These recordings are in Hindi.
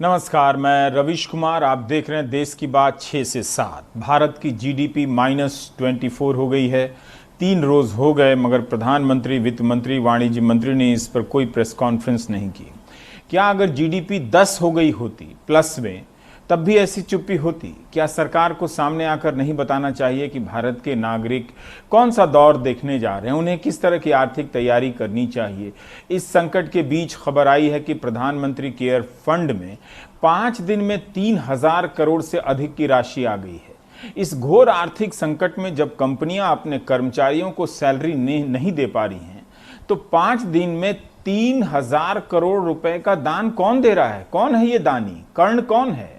नमस्कार, मैं रविश कुमार। आप देख रहे हैं देश की बात 6 से 7। भारत की जीडीपी -24 हो गई है। 3 रोज हो गए मगर प्रधानमंत्री, वित्त मंत्री, वाणिज्य मंत्री ने इस पर कोई प्रेस कॉन्फ्रेंस नहीं की। क्या अगर जीडीपी 10 हो गई होती प्लस में, तब भी ऐसी चुप्पी होती? क्या सरकार को सामने आकर नहीं बताना चाहिए कि भारत के नागरिक कौन सा दौर देखने जा रहे हैं, उन्हें किस तरह की आर्थिक तैयारी करनी चाहिए? इस संकट के बीच खबर आई है कि प्रधानमंत्री केयर फंड में 5 दिन में 3,000 करोड़ से अधिक की राशि आ गई है। इस घोर आर्थिक संकट में जब कंपनियां अपने कर्मचारियों को सैलरी नहीं दे पा रही हैं, तो 5 दिन में 3,000 करोड़ रुपए का दान कौन दे रहा है? कौन है ये दानी? कर्ण कौन है?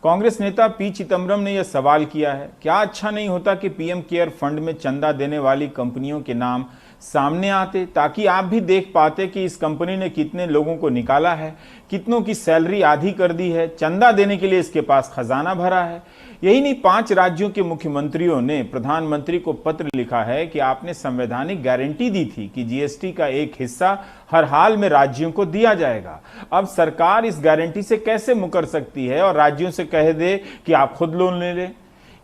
कांग्रेस नेता पी चिदंबरम ने यह सवाल किया है, क्या अच्छा नहीं होता कि पीएम केयर फंड में चंदा देने वाली कंपनियों के नाम सामने आते, ताकि आप भी देख पाते कि इस कंपनी ने कितने लोगों को निकाला है, कितनों की सैलरी आधी कर दी है, चंदा देने के लिए इसके पास खजाना भरा है। यही नहीं, 5 राज्यों के मुख्यमंत्रियों ने प्रधानमंत्री को पत्र लिखा है कि आपने संवैधानिक गारंटी दी थी कि जीएसटी का एक हिस्सा हर हाल में राज्यों को दिया जाएगा। अब सरकार इस गारंटी से कैसे मुकर सकती है और राज्यों से कह दे कि आप खुद लोन ले लें?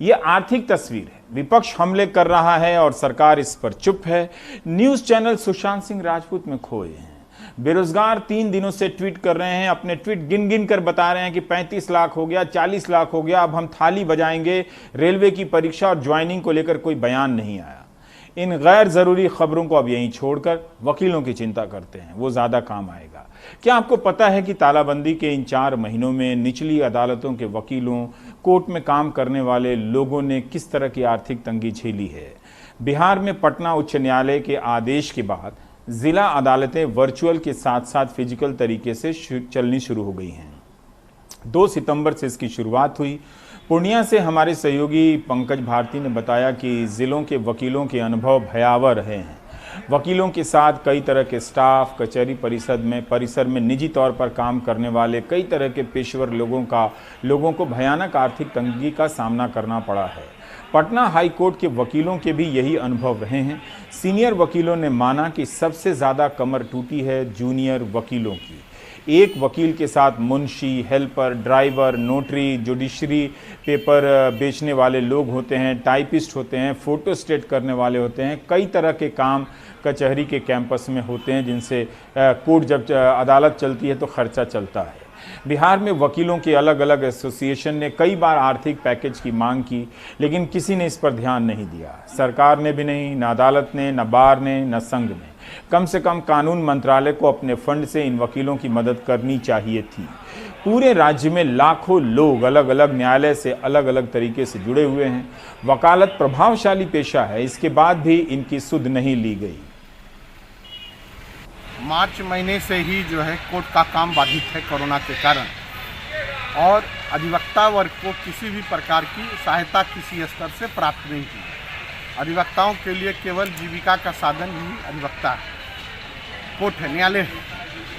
ये आर्थिक तस्वीर है। विपक्ष हमले कर रहा है और सरकार इस पर चुप है। न्यूज चैनल सुशांत सिंह राजपूत में खोए हैं। बेरोजगार 3 दिनों से ट्वीट कर रहे हैं, अपने ट्वीट गिन गिन कर बता रहे हैं कि 35 लाख हो गया, 40 लाख हो गया, अब हम थाली बजाएंगे। रेलवे की परीक्षा और ज्वाइनिंग को लेकर कोई बयान नहीं आया। इन गैर जरूरी खबरों को अब यहीं छोड़कर वकीलों की चिंता करते हैं, वो ज्यादा काम आएगा। क्या आपको पता है कि तालाबंदी के इन 4 महीनों में निचली अदालतों के वकीलों, कोर्ट में काम करने वाले लोगों ने किस तरह की आर्थिक तंगी झेली है? बिहार में पटना उच्च न्यायालय के आदेश के बाद जिला अदालतें वर्चुअल के साथ साथ फिजिकल तरीके से चलनी शुरू हो गई हैं। 2 सितंबर से इसकी शुरुआत हुई। पूर्णिया से हमारे सहयोगी पंकज भारती ने बताया कि जिलों के वकीलों के अनुभव भयावह रहे हैं। वकीलों के साथ कई तरह के स्टाफ, कचहरी परिसर में निजी तौर पर काम करने वाले कई तरह के पेशेवर लोगों को भयानक आर्थिक तंगी का सामना करना पड़ा है। पटना हाई कोर्ट के वकीलों के भी यही अनुभव रहे हैं। सीनियर वकीलों ने माना कि सबसे ज़्यादा कमर टूटी है जूनियर वकीलों की। एक वकील के साथ Munshi, helper, driver, notary, judiciary paper बेचने वाले लोग होते हैं, टाइपिस्ट होते हैं, फोटो स्टेट करने वाले होते हैं। कई तरह के काम कचहरी के कैंपस में होते हैं जिनसे कोर्ट जब अदालत चलती है तो खर्चा चलता है। बिहार में वकीलों के अलग अलग एसोसिएशन ने कई बार आर्थिक पैकेज की मांग की, लेकिन किसी ने इस पर ध्यान नहीं दिया। सरकार ने भी नहीं, न अदालत ने, न बार ने, न संघ ने। कम से कम कानून मंत्रालय को अपने फंड से इन वकीलों की मदद करनी चाहिए थी। पूरे राज्य में लाखों लोग अलग अलग न्यायालय से अलग अलग तरीके से जुड़े हुए हैं। वकालत प्रभावशाली पेशा है, इसके बाद भी इनकी सुध नहीं ली गई। मार्च महीने से ही जो है कोर्ट का काम बाधित है कोरोना के कारण, और अधिवक्ता वर्ग को किसी भी प्रकार की सहायता किसी स्तर से प्राप्त नहीं की। अधिवक्ताओं के लिए केवल जीविका का साधन ही अधिवक्ता है, कोर्ट है, न्यायालय है,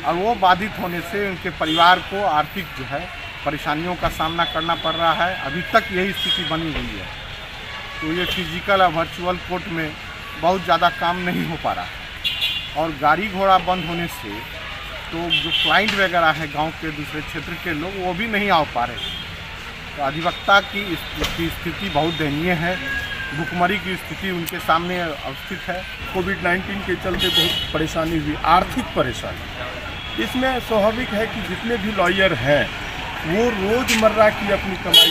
और वो बाधित होने से उनके परिवार को आर्थिक जो है परेशानियों का सामना करना पड़ रहा है। अभी तक यही स्थिति बनी हुई है। तो ये फिजिकल और वर्चुअल कोर्ट में बहुत ज़्यादा काम नहीं हो पा रहा है, और गाड़ी घोड़ा बंद होने से तो जो क्लाइंट वगैरह है गांव के दूसरे क्षेत्र के लोग, वो भी नहीं आ पा रहे। तो अधिवक्ता की स्थिति बहुत दयनीय है, भुखमरी की स्थिति उनके सामने अवस्थित है। कोविड-19 के चलते बहुत परेशानी हुई, आर्थिक परेशानी। इसमें स्वाभाविक है कि जितने भी लॉयर हैं वो रोज़मर्रा की अपनी कमाई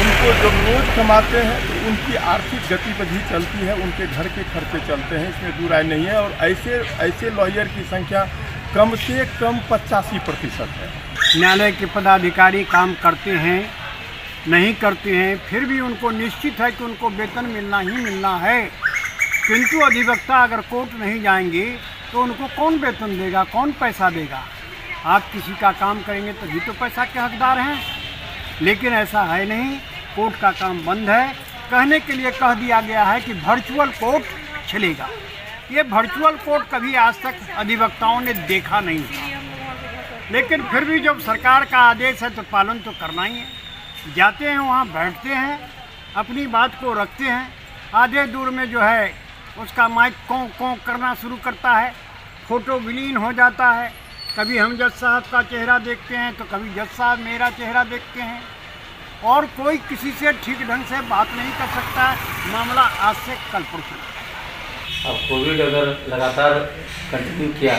उनको जब रोज़ कमाते हैं तो उनकी आर्थिक गतिविधि चलती है, उनके घर के खर्चे चलते हैं, इसमें दूर राय नहीं है। और ऐसे लॉयर की संख्या कम से कम 85% है। न्यायालय के पदाधिकारी काम करते हैं, नहीं करते हैं, फिर भी उनको निश्चित है कि उनको वेतन मिलना ही मिलना है। किंतु अधिवक्ता अगर कोर्ट नहीं जाएंगे तो उनको कौन वेतन देगा, कौन पैसा देगा? आप किसी का काम करेंगे तभी तो पैसा के हकदार हैं। लेकिन ऐसा है नहीं, कोर्ट का काम बंद है। कहने के लिए कह दिया गया है कि वर्चुअल कोर्ट चलेगा। ये वर्चुअल कोर्ट कभी आज तक अधिवक्ताओं ने देखा नहीं था, लेकिन फिर भी जब सरकार का आदेश है तो पालन तो करना ही है। जाते हैं वहाँ, बैठते हैं, अपनी बात को रखते हैं। आधे दूर में जो है उसका माइक कों कों करना शुरू करता है, फ़ोटो विलीन हो जाता है, कभी हम जज साहब का चेहरा देखते हैं तो कभी जज साहब मेरा चेहरा देखते हैं, और कोई किसी से ठीक ढंग से बात नहीं कर सकता है। मामला आज से कल परसों। अब कोविड अगर लगातार कंटिन्यू किया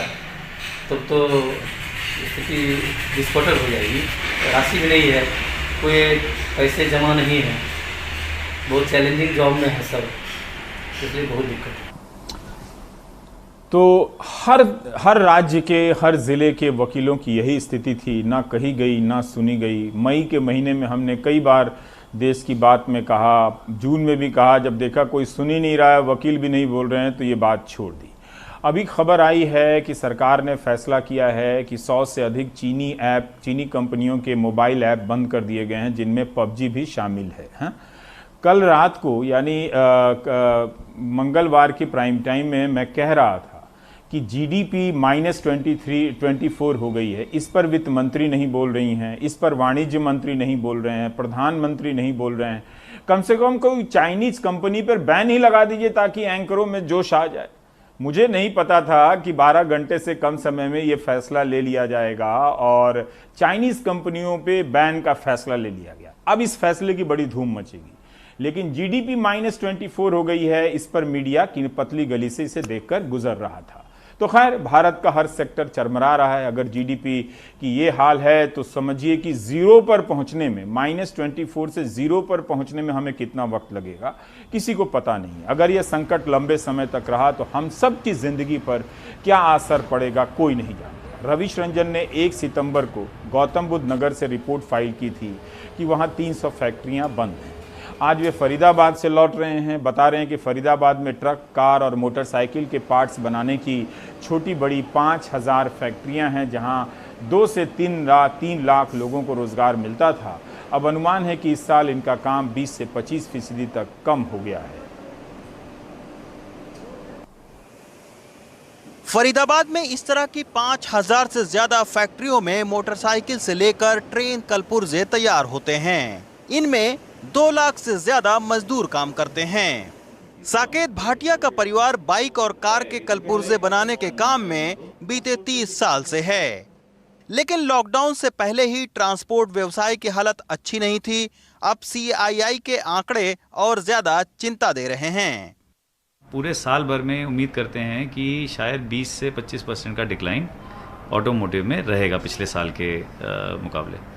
तब तो स्थिति विस्फोटक हो जाएगी। राशि भी नहीं है, कोई पैसे जमा नहीं है, बहुत चैलेंजिंग जॉब में है सब, इसलिए बहुत दिक्कत है। तो हर राज्य के हर ज़िले के वकीलों की यही स्थिति थी, ना कही गई ना सुनी गई। मई के महीने में हमने कई बार देश की बात में कहा, जून में भी कहा, जब देखा कोई सुन ही नहीं रहा है, वकील भी नहीं बोल रहे हैं, तो ये बात छोड़ दी। अभी खबर आई है कि सरकार ने फैसला किया है कि 100 से अधिक चीनी कंपनियों के मोबाइल ऐप बंद कर दिए गए हैं, जिनमें PUBG भी शामिल है। हाँ? कल रात को यानी मंगलवार की प्राइम टाइम में मैं कह रहा था कि जीडीपी -24 हो गई है। इस पर वित्त मंत्री नहीं बोल रही हैं, इस पर वाणिज्य मंत्री नहीं बोल रहे हैं, प्रधानमंत्री नहीं बोल रहे हैं। कम से कम कोई चाइनीज कंपनी पर बैन ही लगा दीजिए ताकि एंकरों में जोश आ जाए। मुझे नहीं पता था कि 12 घंटे से कम समय में ये फैसला ले लिया जाएगा और चाइनीज कंपनियों पे बैन का फैसला ले लिया गया। अब इस फैसले की बड़ी धूम मचेगी, लेकिन जीडीपी -24 हो गई है, इस पर मीडिया की पतली गली से इसे देखकर गुजर रहा था। तो खैर, भारत का हर सेक्टर चरमरा रहा है। अगर जीडीपी की ये हाल है तो समझिए कि जीरो पर पहुंचने में, -24 से जीरो पर पहुंचने में हमें कितना वक्त लगेगा किसी को पता नहीं। अगर ये संकट लंबे समय तक रहा तो हम सब की जिंदगी पर क्या असर पड़ेगा कोई नहीं जानता। रविश रंजन ने 1 सितंबर को गौतम बुद्ध नगर से रिपोर्ट फाइल की थी कि वहाँ 300 फैक्ट्रियाँ बंद हैं। आज वे फरीदाबाद से लौट रहे हैं, बता रहे हैं कि फरीदाबाद में ट्रक, कार और मोटरसाइकिल के पार्ट्स बनाने की छोटी बड़ी 5000 फैक्ट्रियां हैं, जहां 2 से 3 लाख लोगों को रोजगार मिलता था। अब अनुमान है कि इस साल इनका काम 20 से 25% तक कम हो गया है। फरीदाबाद में इस तरह की 5000 से ज्यादा फैक्ट्रियों में मोटरसाइकिल से लेकर ट्रेन कलपुर्जे तैयार होते हैं। इनमें 2 लाख से ज्यादा मजदूर काम करते हैं। साकेत भाटिया का परिवार बाइक और कार के कलपुर्जे बनाने के काम में बीते 30 साल से है, लेकिन लॉकडाउन से पहले ही ट्रांसपोर्ट व्यवसाय की हालत अच्छी नहीं थी। अब CII के आंकड़े और ज्यादा चिंता दे रहे हैं। पूरे साल भर में उम्मीद करते हैं कि शायद 20 से 25% का डिक्लाइन ऑटोमोटिव में रहेगा पिछले साल के मुकाबले।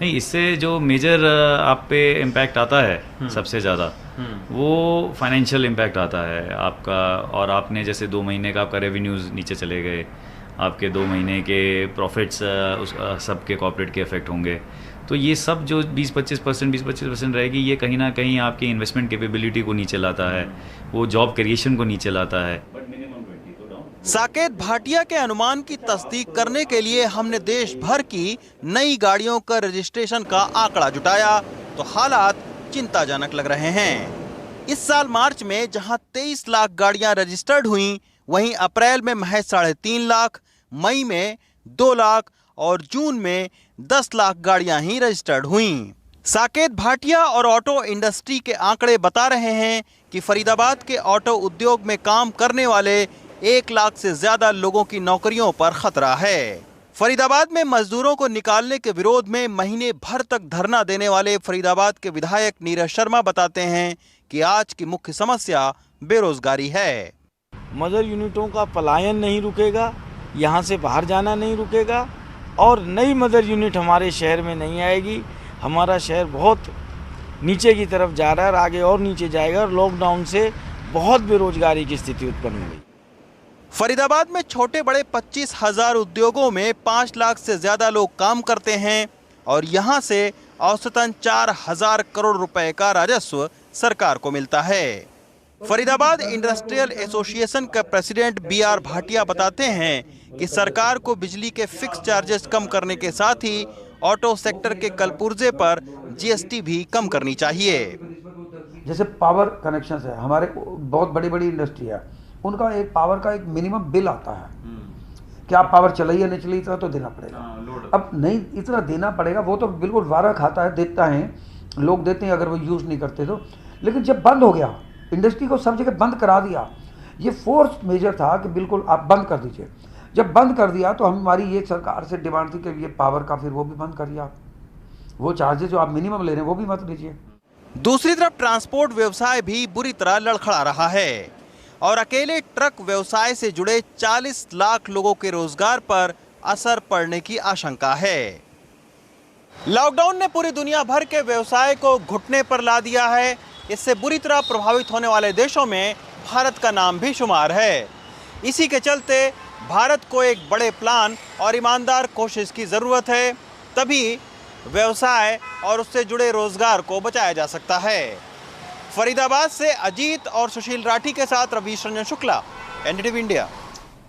नहीं, इससे जो मेजर आप पे इम्पैक्ट आता है सबसे ज़्यादा वो फाइनेंशियल इम्पैक्ट आता है आपका। और आपने जैसे 2 महीने का आपका रेवेन्यूज़ नीचे चले गए, आपके 2 महीने के प्रॉफिट्स सबके कॉर्पोरेट के इफेक्ट होंगे। तो ये सब जो 20-25% रहेगी, ये कहीं ना कहीं आपकी इन्वेस्टमेंट कैपेबिलिटी को नीचे लाता है, वो जॉब क्रिएशन को नीचे लाता है। साकेत भाटिया के अनुमान की तस्दीक करने के लिए हमने देश भर की नई गाड़ियों का रजिस्ट्रेशन का आंकड़ा जुटाया तो हालात चिंताजनक लग रहे हैं। इस साल मार्च में जहां 23 लाख गाड़ियां रजिस्टर्ड हुईं, वहीं अप्रैल में महज 3.5 लाख, मई में 2 लाख और जून में 10 लाख गाड़ियां ही रजिस्टर्ड हुईं। साकेत भाटिया और ऑटो इंडस्ट्री के आंकड़े बता रहे हैं कि फरीदाबाद के ऑटो उद्योग में काम करने वाले 1 लाख से ज्यादा लोगों की नौकरियों पर खतरा है। फरीदाबाद में मजदूरों को निकालने के विरोध में महीने भर तक धरना देने वाले फरीदाबाद के विधायक नीरज शर्मा बताते हैं कि आज की मुख्य समस्या बेरोजगारी है। मदर यूनिटों का पलायन नहीं रुकेगा, यहाँ से बाहर जाना नहीं रुकेगा और नई मदर यूनिट हमारे शहर में नहीं आएगी। हमारा शहर बहुत नीचे की तरफ जा रहा है और आगे और नीचे जाएगा और लॉकडाउन से बहुत बेरोजगारी की स्थिति उत्पन्न हुई। फरीदाबाद में छोटे बड़े 25,000 उद्योगों में 5 लाख से ज्यादा लोग काम करते हैं और यहां से औसतन 4,000 करोड़ रुपए का राजस्व सरकार को मिलता है। फरीदाबाद इंडस्ट्रियल एसोसिएशन का प्रेसिडेंट BR भाटिया बताते हैं कि सरकार को बिजली के फिक्स चार्जेस कम करने के साथ ही ऑटो सेक्टर के कलपुर्जे पर GST भी कम करनी चाहिए। जैसे पावर कनेक्शन है, हमारे बहुत बड़ी बड़ी इंडस्ट्री है, उनका एक पावर का एक मिनिमम बिल आता है कि आप पावर चलाइए नहीं चलाइए इतना तो देना पड़ेगा। अब नहीं इतना देना पड़ेगा, वो तो बिल्कुल वारा खाता है, देता है, लोग देते हैं अगर वो यूज़ नहीं करते तो। लेकिन जब बंद हो गया, इंडस्ट्री को सब जगह बंद करा दिया, ये फोर्स मेजर था कि बिल्कुल आप बंद कर दीजिए। जब बंद कर दिया तो हमारी ये सरकार से डिमांड थी कि ये पावर का फिर वो भी बंद करिए आप, वो चार्जेस जो आप मिनिमम ले रहे हैं वो भी मत लीजिए। दूसरी तरफ ट्रांसपोर्ट व्यवसाय भी बुरी तरह लड़खड़ा रहा है और अकेले ट्रक व्यवसाय से जुड़े 40 लाख लोगों के रोजगार पर असर पड़ने की आशंका है। लॉकडाउन ने पूरी दुनिया भर के व्यवसाय को घुटने पर ला दिया है। इससे बुरी तरह प्रभावित होने वाले देशों में भारत का नाम भी शुमार है। इसी के चलते भारत को एक बड़े प्लान और ईमानदार कोशिश की जरूरत है, तभी व्यवसाय और उससे जुड़े रोजगार को बचाया जा सकता है। फरीदाबाद से अजीत और सुशील राठी के साथ रवीश रंजन शुक्ला, एनडीटीवी इंडिया।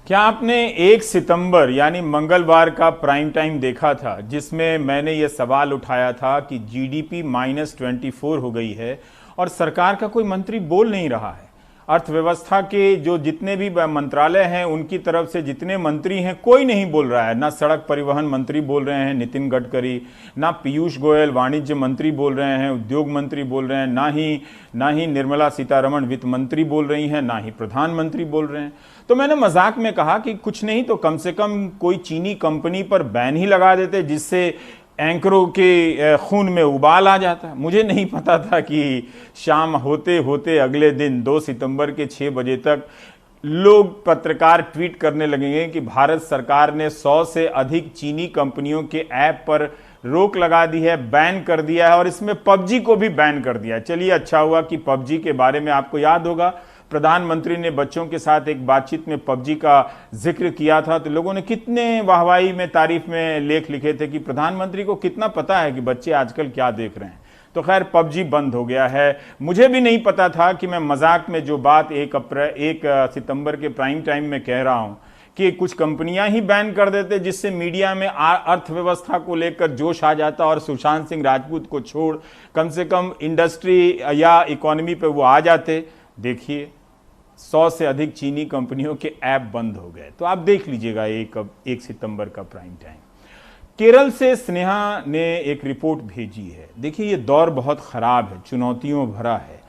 क्या आपने 1 सितंबर यानी मंगलवार का प्राइम टाइम देखा था, जिसमें मैंने ये सवाल उठाया था कि जीडीपी -24 हो गई है और सरकार का कोई मंत्री बोल नहीं रहा है। अर्थव्यवस्था के जो जितने भी मंत्रालय हैं उनकी तरफ से जितने मंत्री हैं कोई नहीं बोल रहा है। ना सड़क परिवहन मंत्री बोल रहे हैं नितिन गडकरी, ना पीयूष गोयल वाणिज्य मंत्री बोल रहे हैं, उद्योग मंत्री बोल रहे हैं, ना ही निर्मला सीतारमण वित्त मंत्री बोल रही हैं, ना ही प्रधानमंत्री बोल रहे हैं। तो मैंने मजाक में कहा कि कुछ नहीं तो कम से कम कोई चीनी कंपनी पर बैन ही लगा देते, जिससे एंकरों के खून में उबाल आ जाता। मुझे नहीं पता था कि शाम होते होते अगले दिन 2 सितंबर के 6 बजे तक लोग पत्रकार ट्वीट करने लगेंगे कि भारत सरकार ने 100 से अधिक चीनी कंपनियों के ऐप पर रोक लगा दी है, बैन कर दिया है और इसमें पबजी को भी बैन कर दिया। चलिए अच्छा हुआ कि पबजी के बारे में आपको याद होगा प्रधानमंत्री ने बच्चों के साथ एक बातचीत में पबजी का जिक्र किया था, तो लोगों ने कितने वाहवाही में तारीफ में लेख लिखे थे कि प्रधानमंत्री को कितना पता है कि बच्चे आजकल क्या देख रहे हैं। तो खैर पबजी बंद हो गया है। मुझे भी नहीं पता था कि मैं मजाक में जो बात 1 सितंबर के प्राइम टाइम में कह रहा हूं कि कुछ कंपनियां ही बैन कर देते, जिससे मीडिया में अर्थव्यवस्था को लेकर जोश आ जाता और सुशांत सिंह राजपूत को छोड़ कम से कम इंडस्ट्री या इकोनॉमी पे वो आ जाते। देखिए 100 से अधिक चीनी कंपनियों के ऐप बंद हो गए। तो आप देख लीजिएगा 1 सितंबर का प्राइम टाइम। केरल से स्नेहा ने एक रिपोर्ट भेजी है। देखिए ये दौर बहुत ख़राब है, चुनौतियों भरा है।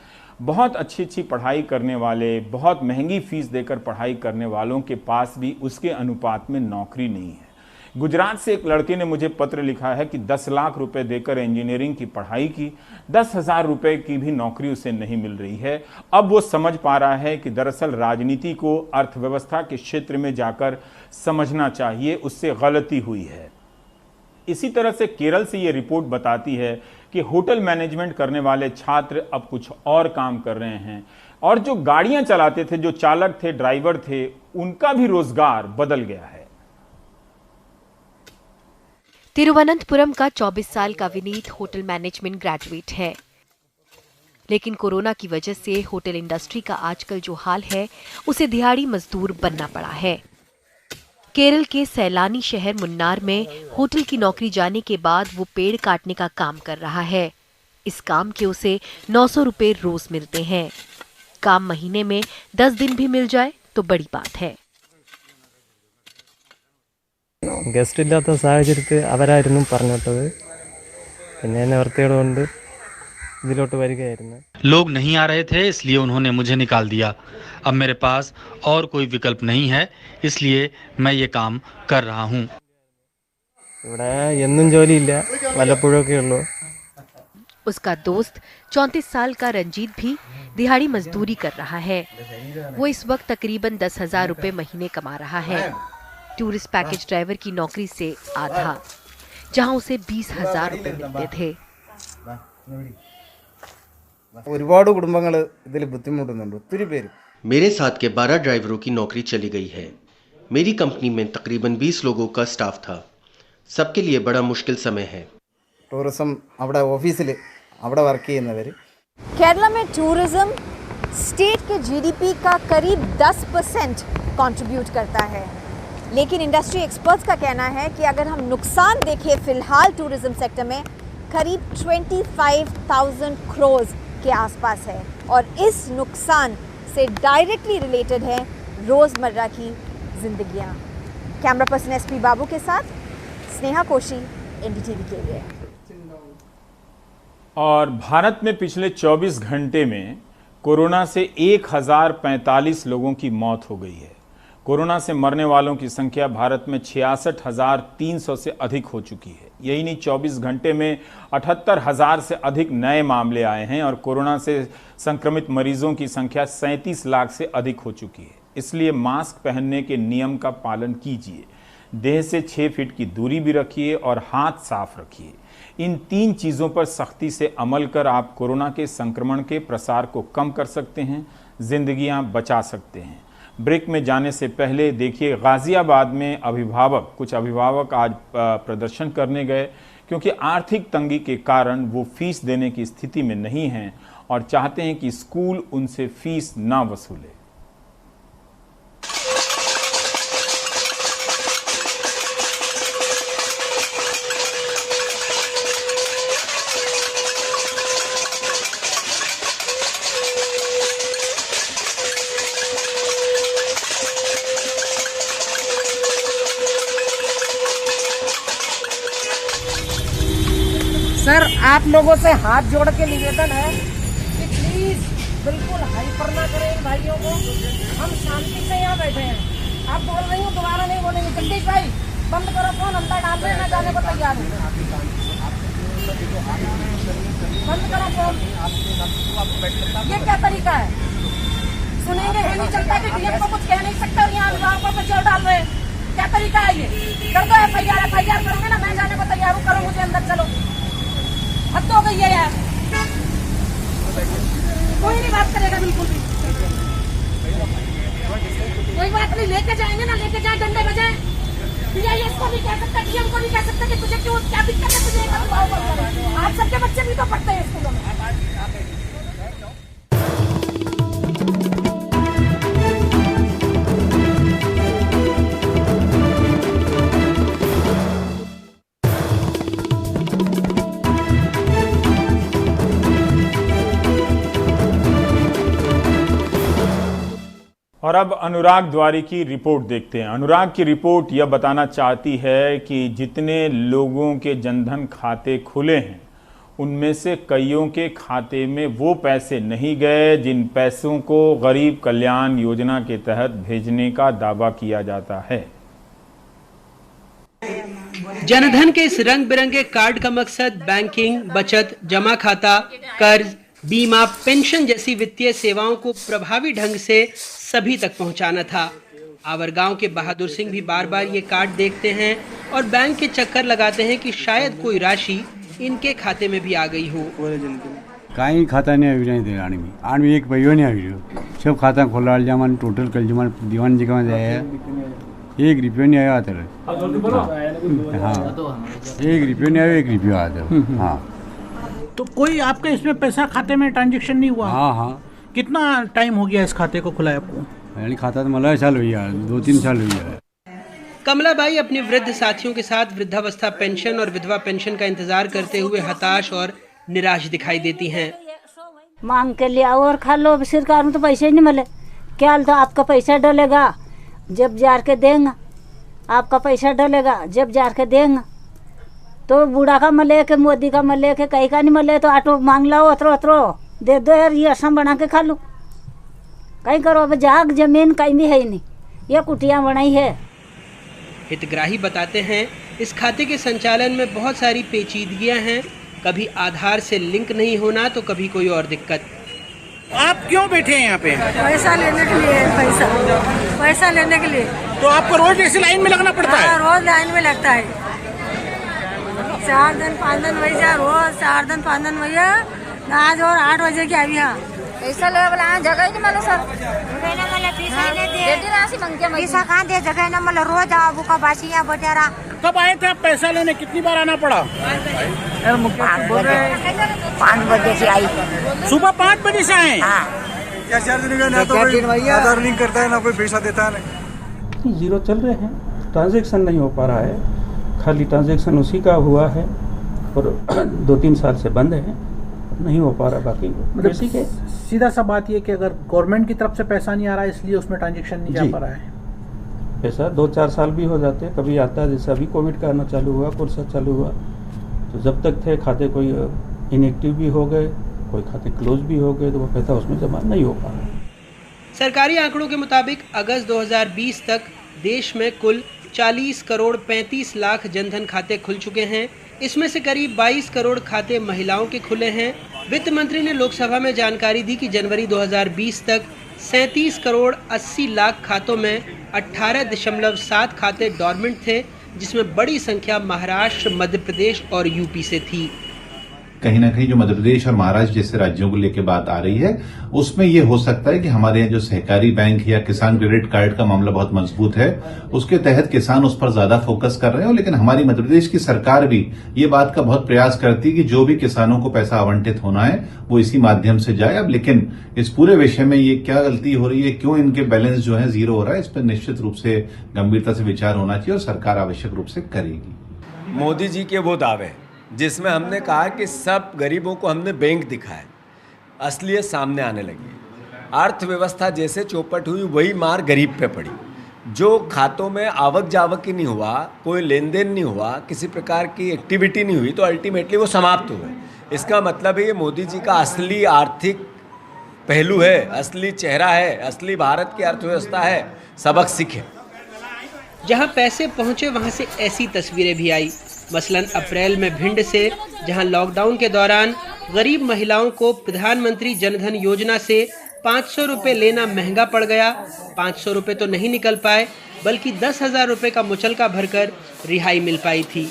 बहुत अच्छी पढ़ाई करने वाले, बहुत महंगी फीस देकर पढ़ाई करने वालों के पास भी उसके अनुपात में नौकरी नहीं है। गुजरात से एक लड़के ने मुझे पत्र लिखा है कि 10 लाख रुपए देकर इंजीनियरिंग की पढ़ाई की, 10,000 रुपए की भी नौकरी उसे नहीं मिल रही है। अब वो समझ पा रहा है कि दरअसल राजनीति को अर्थव्यवस्था के क्षेत्र में जाकर समझना चाहिए, उससे गलती हुई है। इसी तरह से केरल से ये रिपोर्ट बताती है कि होटल मैनेजमेंट करने वाले छात्र अब कुछ और काम कर रहे हैं और जो गाड़ियां चलाते थे, जो चालक थे, ड्राइवर थे, उनका भी रोजगार बदल गया है। तिरुवनंतपुरम का 24 साल का विनीत होटल मैनेजमेंट ग्रेजुएट है, लेकिन कोरोना की वजह से होटल इंडस्ट्री का आजकल जो हाल है उसे दिहाड़ी मजदूर बनना पड़ा है। केरल के सैलानी शहर मुन्नार में होटल की नौकरी जाने के बाद वो पेड़ काटने का काम कर रहा है। इस काम के उसे 900 रुपए रोज मिलते हैं। काम महीने में 10 दिन भी मिल जाए तो बड़ी बात है। ഗസ്റ്റ് ഇല്ലാത്ത സാഹചര്യത്തിൽ അവരായിരുന്നു പറഞ്ഞിട്ടത്, പിന്നെ എന്നെ വൃത്തിയോടുകൊണ്ട് ഇതിലോട്ട് വരികയായിരുന്നു। लोग नहीं आ रहे थे इसलिए उन्होंने मुझे निकाल दिया। अब मेरे पास और कोई विकल्प नहीं है, इसलिए मैं ये काम कर रहा हूँ। ഇവിടെ എന്നും ജോലിയില്ല, വല്ലപ്പോഴൊക്കെ ഉള്ളൂ। उसका दोस्त 34 साल का रंजीत भी दिहाड़ी मजदूरी कर रहा है। वो इस वक्त तकरीबन 10,000 रुपए महीने कमा रहा है। टूरिस्ट पैकेज ड्राइवर की नौकरी से आधा, जहां उसे 20,000 रुपए मिलते थे। मेरे साथ के 12 ड्राइवरों की नौकरी चली गई है। मेरी कंपनी में तकरीबन 20 लोगों का स्टाफ था। सबके लिए बड़ा मुश्किल समय है। टूरिज्म ऑफिस वर्क केरला में टूरिज्म स्टेट के जीडीपी का करीब 10% कंट्रीब्यूट करता है, लेकिन इंडस्ट्री एक्सपर्ट्स का कहना है कि अगर हम नुकसान देखें फिलहाल टूरिज्म सेक्टर में करीब 25,000 करोड़ के आसपास है और इस नुकसान से डायरेक्टली रिलेटेड है रोज़मर्रा की जिंदगियां। कैमरा पर्सन एसपी बाबू के साथ स्नेहा कोशी, एनडीटीवी के लिए। और भारत में पिछले 24 घंटे में कोरोना से 1045 लोगों की मौत हो गई है। कोरोना से मरने वालों की संख्या भारत में 66,300 से अधिक हो चुकी है। यही नहीं, 24 घंटे में 78,000 से अधिक नए मामले आए हैं और कोरोना से संक्रमित मरीजों की संख्या 37 लाख से अधिक हो चुकी है। इसलिए मास्क पहनने के नियम का पालन कीजिए, देह से 6 फीट की दूरी भी रखिए और हाथ साफ रखिए। इन 3 चीज़ों पर सख्ती से अमल कर आप कोरोना के संक्रमण के प्रसार को कम कर सकते हैं, जिंदगियां बचा सकते हैं। ब्रेक में जाने से पहले देखिए, गाजियाबाद में कुछ अभिभावक आज प्रदर्शन करने गए क्योंकि आर्थिक तंगी के कारण वो फीस देने की स्थिति में नहीं हैं और चाहते हैं कि स्कूल उनसे फीस ना वसूले। सर, आप लोगों से हाथ जोड़ के निवेदन है कि प्लीज बिल्कुल हाइपर ना करें इन भाइयों को। हम शांति से यहाँ बैठे हैं। आप बोल रही हो, दोबारा नहीं बोलेंगे। जगदीश भाई बंद करो फोन, अंदर डाल रहे हैं, मैं जाने को तैयार हूँ। बंद करो फोन। ये क्या तरीका है? सुनेंगे है नहीं चलता कि डीएम को कुछ कह नहीं सकता और यहाँ अभिभावकों पर जोर डाल रहे हैं। क्या तरीका है ये? कर दो एफआईआर करोगे ना, मैं जाने को तैयार हूँ। करो मुझे अंदर, चलो। हद हो गई है यार, कोई नहीं बात करेगा बिल्कुल भी। कोई बात नहीं, लेके जाएंगे ना, लेके जाए, डंडे बजाए। पीआईएस को भी कह सकता, डीएम को भी कह सकता कि तुझे क्यों, क्या दिक्कत है तुझे? आज सबके बच्चे भी तो पढ़ते हैं स्कूलों में। और अब अनुराग द्वारी की रिपोर्ट देखते हैं। अनुराग की रिपोर्ट यह बताना चाहती है कि जितने लोगों के जनधन खाते खुले हैं उनमें से कईयों के खाते में वो पैसे नहीं गए जिन पैसों को गरीब कल्याण योजना के तहत भेजने का दावा किया जाता है। जनधन के इस रंग बिरंगे कार्ड का मकसद बैंकिंग, बचत, जमा खाता, कर्ज, बीमा, पेंशन जैसी वित्तीय सेवाओं को प्रभावी ढंग से सभी तक पहुंचाना था। आवरगांव के बहादुर सिंह भी बार बार ये कार्ड देखते हैं और बैंक के चक्कर लगाते हैं कि शायद कोई राशि इनके खाते में भी आ गई हो। कहीं खाता नहीं अभी नहीं देगा आदमी एक पैसा नहीं अभी सब खाता खोला जमान टोटल कल जमान दीवान जी का जाए 1 रुपया नहीं आया था। हाँ 1 रुपया नहीं आया, 1 रुपया आया था। हाँ तो कोई आपका इसमें पैसा खाते में ट्रांजेक्शन नहीं हुआ? हाँ हाँ। कितना टाइम हो गया इस खाते को खुलाए आपको? यानी खाता तो मतलब साल हुई है, 2-3 साल हुई है। कमलाबाई अपने वृद्ध साथियों के साथ वृद्धावस्था पेंशन और विधवा पेंशन का इंतजार करते हुए हताश और निराश दिखाई देती हैं। मांग के लिए और खा लो, सरकार में तो पैसे नहीं मिले। क्या तो आपका पैसा डलेगा जब जार के देंगे, आपका पैसा डलेगा जब जार के देंगे। तो बूढ़ा का मले के मोदी का मले के कहीं का नहीं मले तो ऑटो मांग लाओ, अतरो दे दो यार, ये असम बना के खा लो। कहीं करो, अब जाग जमीन कहीं भी है ही नहीं, ये कुटियाँ बनाई है। हितग्राही बताते हैं इस खाते के संचालन में बहुत सारी पेचीदगियां हैं, कभी आधार से लिंक नहीं होना तो कभी कोई और दिक्कत। आप क्यों बैठे हैं यहाँ पे? पैसा लेने के लिए। पैसा लेने के लिए। तो आपको रोज ऐसे लाइन में लगना पड़ता है? रोज लाइन में लगता है। 4 दिन 5 दिन भैया, रोज 4 दिन 5 दिन भैया। आज और 8 बजे की अभी। हाँ पैसा ले बोला, जगह ही नहीं मिला सर। पैसा कहाँ दे, जगह न मिला। रोज आबू का बासिया बटेरा। कब आए थे आप पैसा लेने? कितनी बार आना पड़ा? 5 बजे से आई। सुबह 5 बजे से आए? हाँ। क्या 4 दिन का ना तो कोई आधार लिंक करता है ना कोई पैसा देता है। जीरो चल रहे हैं, ट्रांजैक्शन नहीं हो पा रहा है, खाली ट्रांजैक्शन उसी का हुआ है और 2-3 साल से बंद है, नहीं हो पा रहा। बाकी बेसिक है। सीधा सा बात ये कि अगर गवर्नमेंट की तरफ से पैसा नहीं आ रहा है इसलिए उसमें ट्रांजैक्शन नहीं जा पा रहा है। पैसा 2-4 साल भी हो जाते हैं, कभी आता है। जैसे अभी कोविड का आना चालू हुआ, कोर्सा चालू हुआ, तो जब तक थे खाते कोई इनएक्टिव भी हो गए, कोई खाते क्लोज भी हो गए, तो वो पैसा उसमें जमा नहीं हो पा रहा। सरकारी आंकड़ों के मुताबिक अगस्त 2020 तक देश में कुल 40 करोड़ 35 लाख जनधन खाते खुल चुके हैं। इसमें से करीब 22 करोड़ खाते महिलाओं के खुले हैं। वित्त मंत्री ने लोकसभा में जानकारी दी कि जनवरी 2020 तक 37 करोड़ 80 लाख खातों में 18.7 खाते डॉर्मेंट थे, जिसमें बड़ी संख्या महाराष्ट्र, मध्य प्रदेश और यूपी से थी। कहीं ना कहीं जो मध्य प्रदेश और महाराष्ट्र जैसे राज्यों को लेकर बात आ रही है, उसमें ये हो सकता है कि हमारे यहाँ जो सहकारी बैंक या किसान क्रेडिट कार्ड का मामला बहुत मजबूत है, उसके तहत किसान उस पर ज्यादा फोकस कर रहे हैं। लेकिन हमारी मध्य प्रदेश की सरकार भी ये बात का बहुत प्रयास करती है कि जो भी किसानों को पैसा आवंटित होना है वो इसी माध्यम से जाए। अब लेकिन इस पूरे विषय में ये क्या गलती हो रही है, क्यों इनके बैलेंस जो है जीरो हो रहा है, इस पर निश्चित रूप से गंभीरता से विचार होना चाहिए और सरकार आवश्यक रूप से करेगी। मोदी जी के वो दावे जिसमें हमने कहा कि सब गरीबों को हमने बैंक दिखाया, असलियत सामने आने लगी। अर्थव्यवस्था जैसे चौपट हुई वही मार गरीब पे पड़ी। जो खातों में आवक जावक ही नहीं हुआ, कोई लेन देन नहीं हुआ, किसी प्रकार की एक्टिविटी नहीं हुई, तो अल्टीमेटली वो समाप्त हुए। इसका मतलब है ये मोदी जी का असली आर्थिक पहलू है, असली चेहरा है, असली भारत की अर्थव्यवस्था है। सबक सीखे। जहां पैसे पहुंचे वहां से ऐसी तस्वीरें भी आई। मसलन अप्रैल में भिंड से, जहां लॉकडाउन के दौरान गरीब महिलाओं को प्रधानमंत्री जनधन योजना से 500 रुपये लेना महंगा पड़ गया। 500 रुपये तो नहीं निकल पाए, बल्कि 10,000 रुपये का मुचलका भरकर रिहाई मिल पाई थी।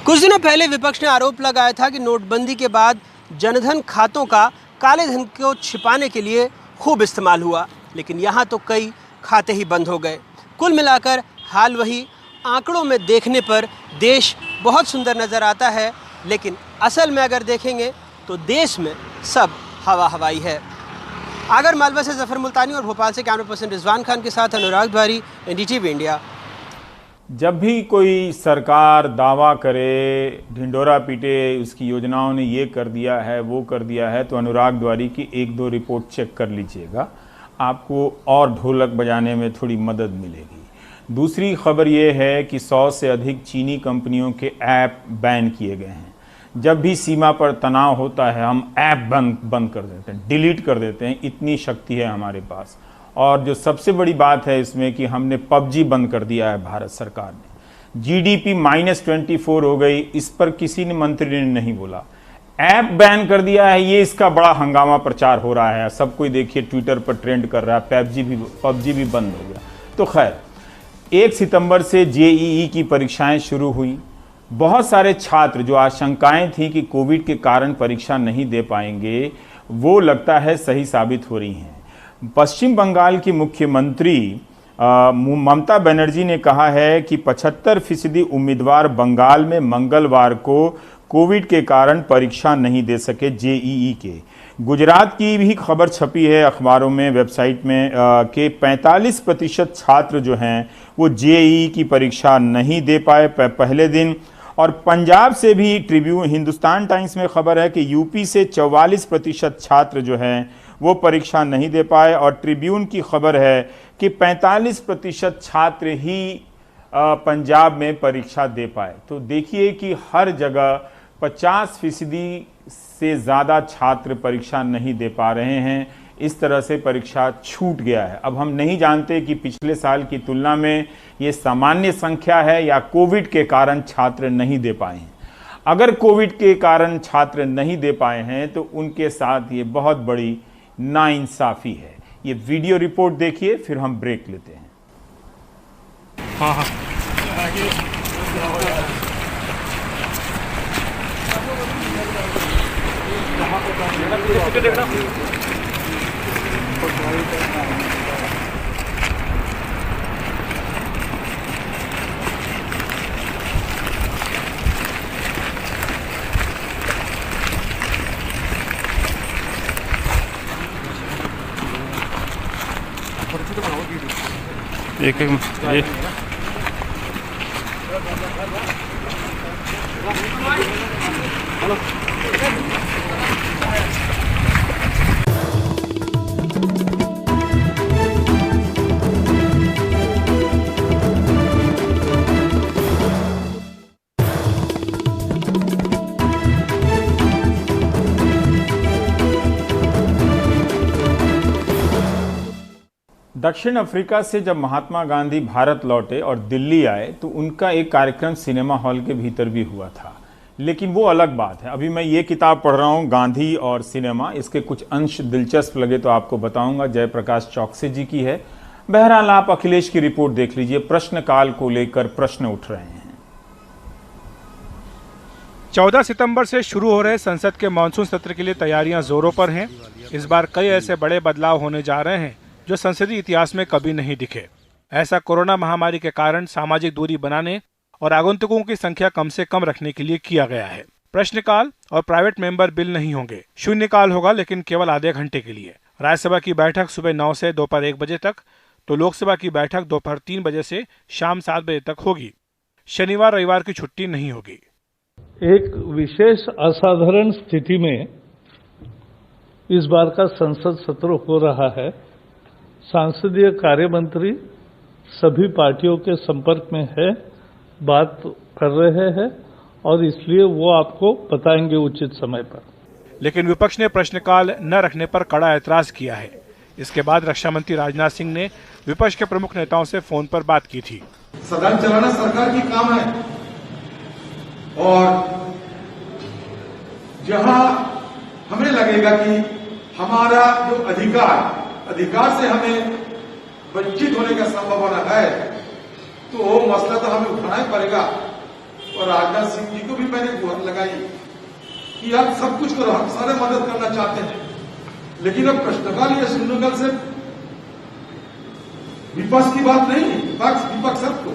कुछ दिनों पहले विपक्ष ने आरोप लगाया था कि नोटबंदी के बाद जनधन खातों का काले धन को छिपाने के लिए खूब इस्तेमाल हुआ, लेकिन यहाँ तो कई खाते ही बंद हो गए। कुल मिलाकर हाल वही। आंकड़ों में देखने पर देश बहुत सुंदर नज़र आता है, लेकिन असल में अगर देखेंगे तो देश में सब हवा हवाई है। आगर मालवा से जफर मुल्तानी और भोपाल से कैमरा पर्सन रिजवान खान के साथ अनुराग भारी, NDTV इंडिया। जब भी कोई सरकार दावा करे, ढिंडोरा पीटे, उसकी योजनाओं ने ये कर दिया है, वो कर दिया है, तो अनुराग द्वारी की 1-2 रिपोर्ट चेक कर लीजिएगा, आपको और ढोलक बजाने में थोड़ी मदद मिलेगी। दूसरी खबर ये है कि 100 से अधिक चीनी कंपनियों के ऐप बैन किए गए हैं। जब भी सीमा पर तनाव होता है, हम ऐप बंद कर देते हैं, डिलीट कर देते हैं, इतनी शक्ति है हमारे पास। और जो सबसे बड़ी बात है इसमें कि हमने PUBG बंद कर दिया है भारत सरकार ने। GDP -24 हो गई, इस पर किसी ने मंत्री ने नहीं बोला। ऐप बैन कर दिया है, ये इसका बड़ा हंगामा प्रचार हो रहा है। सब कोई देखिए ट्विटर पर ट्रेंड कर रहा है, PUBG भी बंद हो गया। तो खैर, 1 सितंबर से JEE की परीक्षाएं शुरू हुई। बहुत सारे छात्र जो आशंकाएं थी कि कोविड के कारण परीक्षा नहीं दे पाएंगे, वो लगता है सही साबित हो रही हैं। पश्चिम बंगाल की मुख्यमंत्री ममता बनर्जी ने कहा है कि 75% उम्मीदवार बंगाल में मंगलवार को कोविड के कारण परीक्षा नहीं दे सके JEE के। गुजरात की भी खबर छपी है अखबारों में, वेबसाइट में, कि 45% छात्र जो हैं वो JEE की परीक्षा नहीं दे पाए पहले दिन। और पंजाब से भी हिंदुस्तान टाइम्स में खबर है कि यूपी से 44% छात्र जो हैं वो परीक्षा नहीं दे पाए। और ट्रिब्यून की खबर है कि 45% छात्र ही पंजाब में परीक्षा दे पाए। तो देखिए कि हर जगह 50% से ज़्यादा छात्र परीक्षा नहीं दे पा रहे हैं। इस तरह से परीक्षा छूट गया है। अब हम नहीं जानते कि पिछले साल की तुलना में ये सामान्य संख्या है या कोविड के कारण छात्र नहीं दे पाए हैं। अगर कोविड के कारण छात्र नहीं दे पाए हैं तो उनके साथ ये बहुत बड़ी नाइंसाफ़ी है। ये वीडियो रिपोर्ट देखिए, फिर हम ब्रेक लेते हैं। एक दक्षिण अफ्रीका से जब महात्मा गांधी भारत लौटे और दिल्ली आए तो उनका एक कार्यक्रम सिनेमा हॉल के भीतर भी हुआ था, लेकिन वो अलग बात है। अभी मैं ये किताब पढ़ रहा हूँ, गांधी और सिनेमा, इसके कुछ अंश दिलचस्प लगे तो आपको बताऊंगा। जयप्रकाश चौकसे जी की है। बहरहाल आप अखिलेश की रिपोर्ट देख लीजिए। प्रश्नकाल को लेकर प्रश्न उठ रहे हैं। 14 सितंबर से शुरू हो रहे संसद के मानसून सत्र के लिए तैयारियां जोरों पर हैं। इस बार कई ऐसे बड़े बदलाव होने जा रहे हैं जो संसदीय इतिहास में कभी नहीं दिखे। ऐसा कोरोना महामारी के कारण सामाजिक दूरी बनाने और आगंतुकों की संख्या कम से कम रखने के लिए किया गया है। प्रश्नकाल और प्राइवेट मेंबर बिल नहीं होंगे। शून्यकाल होगा, लेकिन केवल आधे घंटे के लिए। राज्यसभा की बैठक सुबह 9 से दोपहर 1 बजे तक, तो लोकसभा की बैठक दोपहर 3 बजे से शाम 7 बजे तक होगी। शनिवार रविवार की छुट्टी नहीं होगी। एक विशेष असाधारण स्थिति में इस बार का संसद सत्र हो रहा है। संसदीय कार्य मंत्री सभी पार्टियों के संपर्क में है, बात कर रहे हैं और इसलिए वो आपको बताएंगे उचित समय पर। लेकिन विपक्ष ने प्रश्नकाल न रखने पर कड़ा ऐतराज किया है। इसके बाद रक्षा मंत्री राजनाथ सिंह ने विपक्ष के प्रमुख नेताओं से फोन पर बात की थी। सदन चलाना सरकार की काम है और जहां हमें लगेगा कि हमारा जो अधिकार से हमें वंचित होने का संभावना है, तो वो मसला तो हमें उठाना ही पड़ेगा। और राजनाथ सिंह जी को भी मैंने गुहार लगाई कि आप सब कुछ करो, हम सारे मदद करना चाहते हैं, लेकिन अब प्रश्नकाल या शून्यकाल से विपक्ष की बात नहीं, विपक्ष सबको,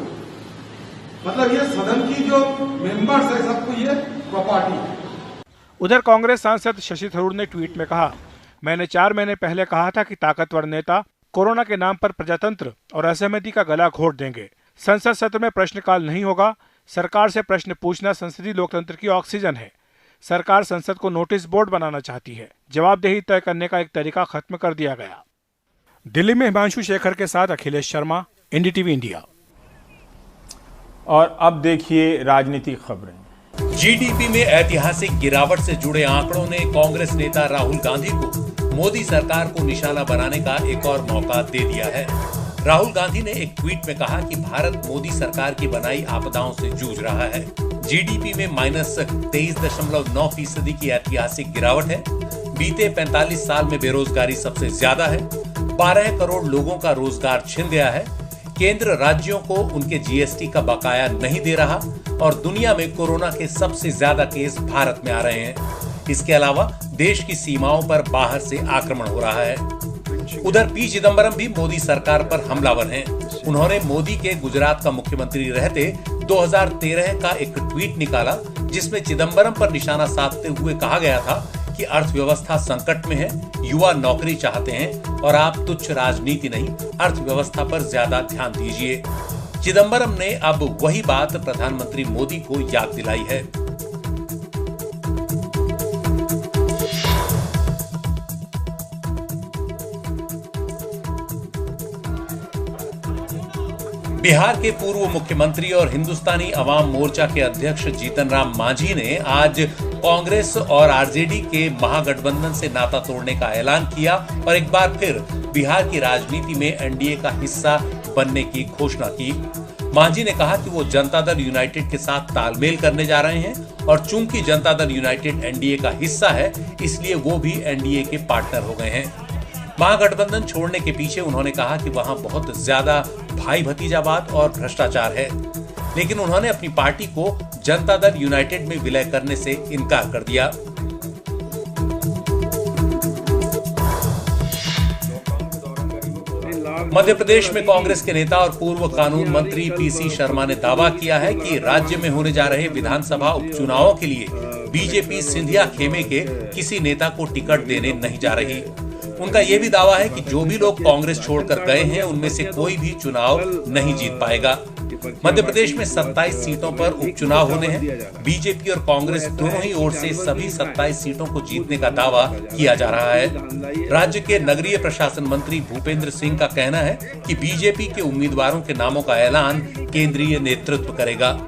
मतलब ये सदन की जो मेंबर्स है सबको ये प्रॉपर्टी है। उधर कांग्रेस सांसद शशि थरूर ने ट्वीट में कहा, मैंने 4 महीने पहले कहा था कि ताकतवर नेता कोरोना के नाम पर प्रजातंत्र और असहमति का गला घोट देंगे। संसद सत्र में प्रश्नकाल नहीं होगा। सरकार से प्रश्न पूछना संसदीय लोकतंत्र की ऑक्सीजन है। सरकार संसद को नोटिस बोर्ड बनाना चाहती है। जवाबदेही तय करने का एक तरीका खत्म कर दिया गया। दिल्ली में हिमांशु शेखर के साथ अखिलेश शर्मा, एनडीटीवी इंडिया। और अब देखिए राजनीतिक खबरें। जीडीपी में ऐतिहासिक गिरावट से जुड़े आंकड़ों ने कांग्रेस नेता राहुल गांधी को मोदी सरकार को निशाना बनाने का एक और मौका दे दिया है। राहुल गांधी ने एक ट्वीट में कहा कि भारत मोदी सरकार की बनाई आपदाओं से जूझ रहा है। जीडीपी में -23.9% की ऐतिहासिक गिरावट है। बीते 45 साल में बेरोजगारी सबसे ज्यादा है। 12 करोड़ लोगों का रोजगार छिन गया है। केंद्र राज्यों को उनके जीएसटी का बकाया नहीं दे रहा और दुनिया में कोरोना के सबसे ज्यादा केस भारत में आ रहे हैं। इसके अलावा देश की सीमाओं पर बाहर से आक्रमण हो रहा है। उधर पी चिदम्बरम भी मोदी सरकार पर हमलावर हैं। उन्होंने मोदी के गुजरात का मुख्यमंत्री रहते 2013 का एक ट्वीट निकाला, जिसमें चिदम्बरम पर निशाना साधते हुए कहा गया था कि अर्थव्यवस्था संकट में है, युवा नौकरी चाहते हैं और आप तुच्छ राजनीति नहीं, अर्थव्यवस्था पर ज्यादा ध्यान दीजिए। चिदम्बरम ने अब वही बात प्रधानमंत्री मोदी को याद दिलाई है। बिहार के पूर्व मुख्यमंत्री और हिंदुस्तानी अवाम मोर्चा के अध्यक्ष जीतन राम मांझी ने आज कांग्रेस और आरजेडी के महागठबंधन से नाता तोड़ने का ऐलान किया और एक बार फिर बिहार की राजनीति में एनडीए का हिस्सा बनने की घोषणा की। मांझी ने कहा कि वो जनता दल यूनाइटेड के साथ तालमेल करने जा रहे हैं और चूंकि जनता दल यूनाइटेड एनडीए का हिस्सा है, इसलिए वो भी एनडीए के पार्टनर हो गए हैं। महागठबंधन छोड़ने के पीछे उन्होंने कहा कि वहां बहुत ज्यादा भाई भतीजावाद और भ्रष्टाचार है, लेकिन उन्होंने अपनी पार्टी को जनता दल यूनाइटेड में विलय करने से इनकार कर दिया। मध्य प्रदेश में कांग्रेस के नेता और पूर्व कानून मंत्री पीसी शर्मा ने दावा किया है कि राज्य में होने जा रहे विधानसभा उपचुनावों के लिए बीजेपी सिंधिया खेमे के किसी नेता को टिकट देने नहीं जा रही। उनका यह भी दावा है कि जो भी लोग कांग्रेस छोड़कर गए हैं, उनमें से कोई भी चुनाव नहीं जीत पाएगा। मध्य प्रदेश में 27 सीटों पर उपचुनाव होने हैं। बीजेपी और कांग्रेस दोनों ही ओर से सभी 27 सीटों को जीतने का दावा किया जा रहा है। राज्य के नगरीय प्रशासन मंत्री भूपेंद्र सिंह का कहना है कि बीजेपी के उम्मीदवारों के नामों का ऐलान केंद्रीय नेतृत्व करेगा।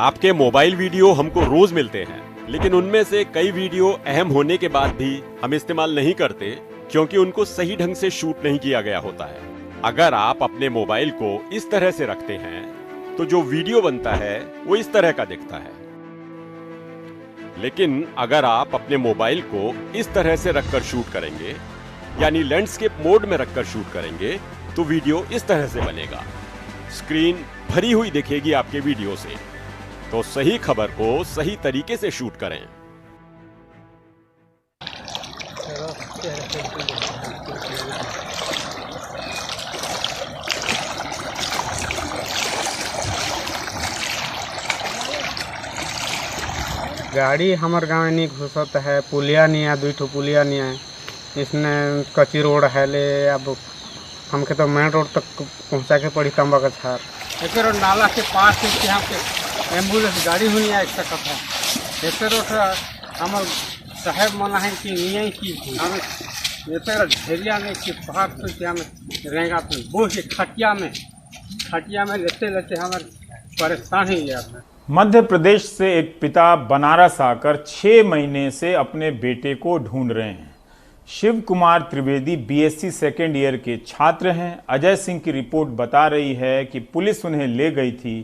आपके मोबाइल वीडियो हमको रोज मिलते हैं, लेकिन उनमें से कई वीडियो अहम होने के बाद भी हम इस्तेमाल नहीं करते क्योंकि उनको सही ढंग से शूट नहीं किया गया होता है। अगर आप अपने मोबाइल को इस तरह से रखते हैं तो जो वीडियो बनता है वो इस तरह का दिखता है, लेकिन अगर आप अपने मोबाइल को इस तरह से रखकर शूट करेंगे, यानी लैंडस्केप मोड में रखकर शूट करेंगे, तो वीडियो इस तरह से बनेगा। स्क्रीन भरी हुई दिखेगी आपके वीडियो से। तो सही खबर को सही तरीके से शूट करें। गाड़ी हमार गाँव में नहीं घुसत है, पुलिया नहीं है, 2 ठो पुलिया नहीं है, इसने कच्ची रोड है ले। अब हमके तो मेन रोड तक पहुंचा के पड़ी तंबा का छार एक रोड नाला के पास यहाँ पे एम्बुलेंस गाड़ी हुई है सकत है। एक रोड हमार साहेब मना है कि नहीं की हमें ये ढेरिया में कि पहाड़ तो क्या में रहेगा तो वो के खटिया में लेते लेते हमारे परेशान ही है। मध्य प्रदेश से एक पिता बनारस आकर 6 महीने से अपने बेटे को ढूंढ रहे हैं। Shiv Kumar Trivedi BSc second year के छात्र हैं। अजय सिंह की रिपोर्ट बता रही है कि पुलिस उन्हें ले गई थी,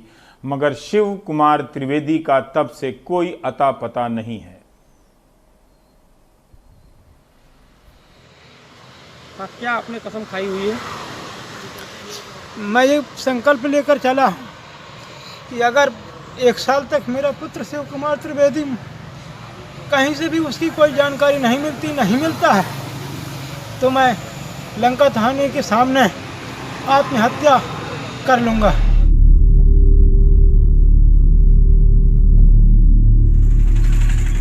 मगर शिव कुमार त्रिवेदी का तब से कोई अता पता नहीं है। क्या आपने कसम खाई हुई है? मैं ये संकल्प लेकर चला कि अगर 1 साल तक मेरा पुत्र शिव कुमार त्रिवेदी कहीं से भी उसकी कोई जानकारी नहीं मिलता है, तो मैं लंका थाने के सामने आत्महत्या कर लूंगा।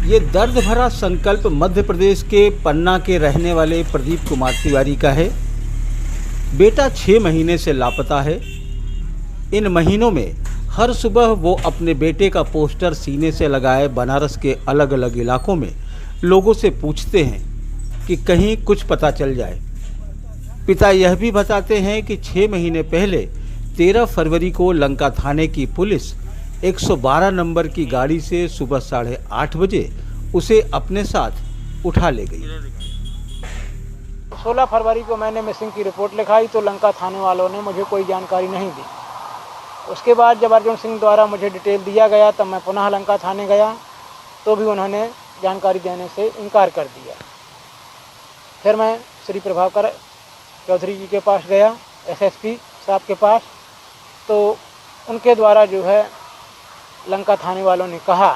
ये दर्द भरा संकल्प मध्य प्रदेश के पन्ना के रहने वाले प्रदीप कुमार तिवारी का है। बेटा 6 महीने से लापता है। इन महीनों में हर सुबह वो अपने बेटे का पोस्टर सीने से लगाए बनारस के अलग अलग इलाकों में लोगों से पूछते हैं कि कहीं कुछ पता चल जाए। पिता यह भी बताते हैं कि 6 महीने पहले 13 फरवरी को लंका थाने की पुलिस 112 नंबर की गाड़ी से सुबह 8:30 बजे उसे अपने साथ उठा ले गई। 16 फरवरी को मैंने मिसिंग की रिपोर्ट लिखाई तो लंका थाने वालों ने मुझे कोई जानकारी नहीं दी। उसके बाद जब अर्जुन सिंह द्वारा मुझे डिटेल दिया गया तब मैं पुनः लंका थाने गया तो भी उन्होंने जानकारी देने से इनकार कर दिया। फिर मैं श्री प्रभाकर चौधरी जी के पास गया, एसएसपी साहब के पास, तो उनके द्वारा जो है लंका थाने वालों ने कहा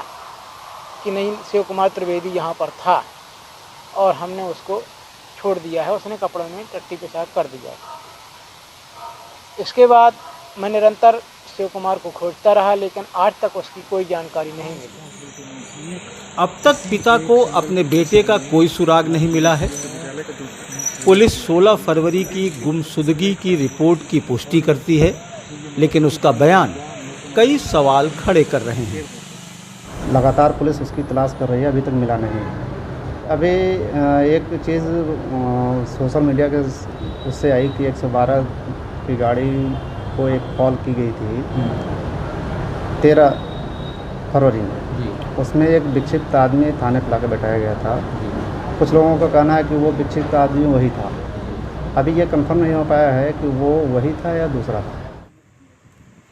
कि नहीं, शिव कुमार त्रिवेदी यहाँ पर था और हमने उसको छोड़ दिया है, उसने कपड़ों में टट्टी पेशाब कर दिया। इसके बाद मैं निरंतर शिव कुमार को खोजता रहा, लेकिन आज तक उसकी कोई जानकारी नहीं मिली। अब तक पिता को अपने बेटे का कोई सुराग नहीं मिला है। पुलिस 16 फरवरी की गुमशुदगी की रिपोर्ट की पुष्टि करती है, लेकिन उसका बयान कई सवाल खड़े कर रहे हैं। लगातार पुलिस उसकी तलाश कर रही है, अभी तक मिला नहीं। अभी एक चीज़ सोशल मीडिया के उससे आई कि 112 की गाड़ी को एक कॉल की गई थी 13 फरवरी में। उसमें एक विक्षिप्त आदमी थाने पर लाकर बैठाया गया था। कुछ लोगों का कहना है कि वो विक्षिप्त आदमी वही था। अभी ये कंफर्म नहीं हो पाया है कि वो वही था या दूसरा था।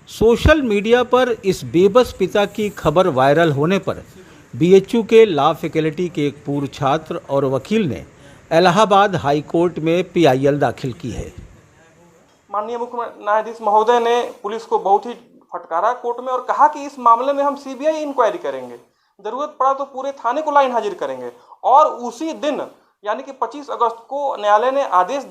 सोशल मीडिया पर इस बेबस पिता की खबर वायरल होने पर बीएचयू के लॉ फैकल्टी के एक पूर्व छात्र और वकील ने इलाहाबाद हाई कोर्ट में पीआईएल दाखिल की है। माननीय मुख्य न्यायाधीश महोदय ने पुलिस को बहुत ही फटकारा कोर्ट में और कहा कि इस मामले में हम सीबीआई इंक्वायरी करेंगे, जरूरत पड़ा तो पूरे थाने को लाइन हाजिर करेंगे। और उसी दिन यानी कि 25 अगस्त को न्यायालय ने आदेश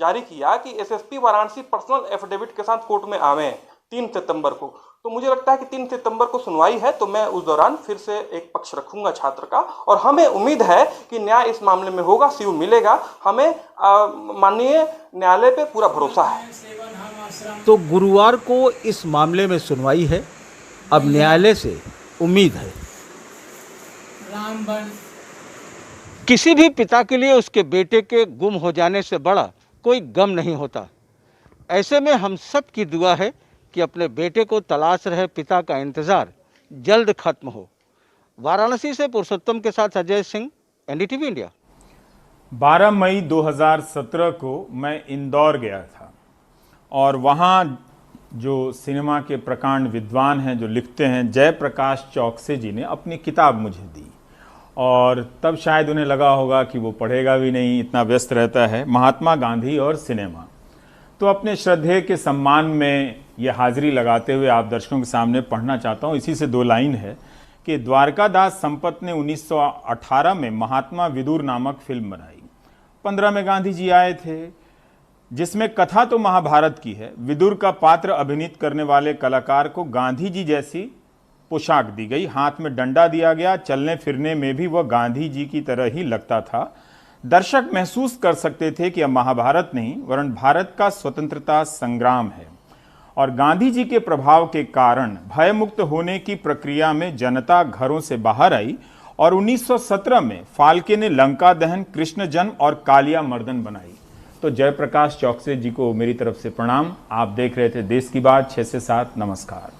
जारी किया कि एसएसपी वाराणसी पर्सनल एफिडेविट के साथ कोर्ट में आवे 3 सितंबर को। तो मुझे लगता है कि 3 सितंबर को सुनवाई है, तो मैं उस दौरान फिर से एक पक्ष रखूंगा छात्र का, और हमें उम्मीद है कि न्याय इस मामले में होगा, शिव मिलेगा। हमें माननीय न्यायालय पे पूरा भरोसा है। तो गुरुवार को इस मामले में सुनवाई है। अब न्यायालय से उम्मीद है। किसी भी पिता के लिए उसके बेटे के गुम हो जाने से बड़ा कोई गम नहीं होता। ऐसे में हम सब की दुआ है कि अपने बेटे को तलाश रहे पिता का इंतज़ार जल्द खत्म हो। वाराणसी से पुरुषोत्तम के साथ अजय सिंह, एनडीटीवी इंडिया। 12 मई 2017 को मैं इंदौर गया था और वहाँ जो सिनेमा के प्रकांड विद्वान हैं, जो लिखते हैं, जयप्रकाश चौकसे जी ने अपनी किताब मुझे दी और तब शायद उन्हें लगा होगा कि वो पढ़ेगा भी नहीं, इतना व्यस्त रहता है, महात्मा गांधी और सिनेमा। तो अपने श्रद्धेय के सम्मान में ये हाजिरी लगाते हुए आप दर्शकों के सामने पढ़ना चाहता हूँ। इसी से 2 लाइन है कि द्वारकादास संपत ने 1918 में महात्मा विदुर नामक फिल्म बनाई। 15 में गांधी जी आए थे, जिसमें कथा तो महाभारत की है। विदुर का पात्र अभिनीत करने वाले कलाकार को गांधी जी जैसी पोशाक दी गई, हाथ में डंडा दिया गया, चलने फिरने में भी वह गांधी जी की तरह ही लगता था। दर्शक महसूस कर सकते थे कि यह महाभारत नहीं वरन भारत का स्वतंत्रता संग्राम है। और गांधी जी के प्रभाव के कारण भयमुक्त होने की प्रक्रिया में जनता घरों से बाहर आई और 1917 में फाल्के ने लंका दहन, कृष्ण जन्म और कालिया मर्दन बनाई। तो जयप्रकाश चौकसे जी को मेरी तरफ से प्रणाम। आप देख रहे थे देश की बात 6 से 7। नमस्कार।